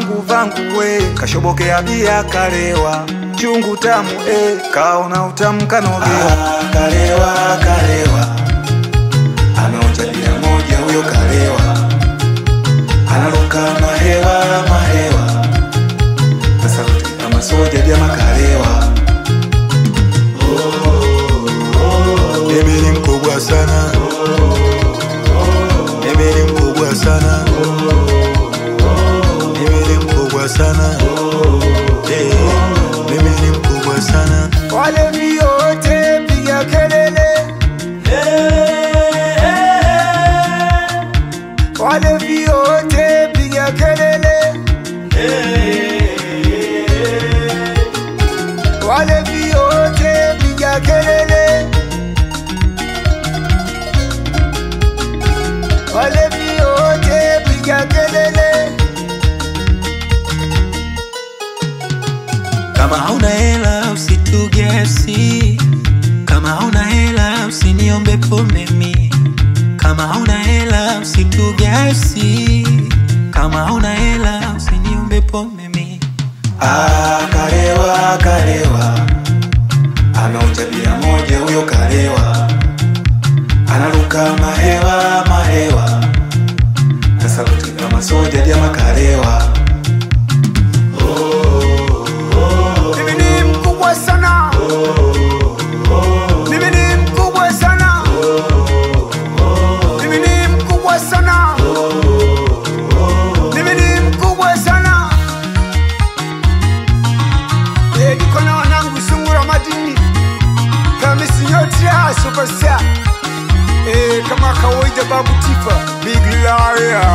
vangu we, kashobokea bia kalewa, chungu tamu kaona utamu kanogea. Kalewa ameonja bia moja huyo kalewa, analuka mahewa sasa kama soja jamaa kalewa. Mimi ni mkubwa sana, mimi ni mkubwa sana, mimi ni mkubwa sana, mimi ni mkubwa sana. Wale vyote piga kelele, wale vyote piga kelele, wale vyote piga kelele, wale vyote piga kelele. Kama hauna hela usitugesi, kama hauna hela usiniombe pombe mimi, kama hauna hela usitugesi, kama hauna hela usiniombe pombe mimi. Kalewa ameonja bia moja huyo kalewa, analuka mahewa sasa kutika masoja jamaa kalewa. Mimi ni mkubwa sana, mimi ni mkubwa sana, mimi ni mkubwa sana, mimi ni mkubwa sana. Niko na wanangu Sungura Madini, Kamisi Nyotia Superstar, kama kawaida Babu Tifa Big Laria.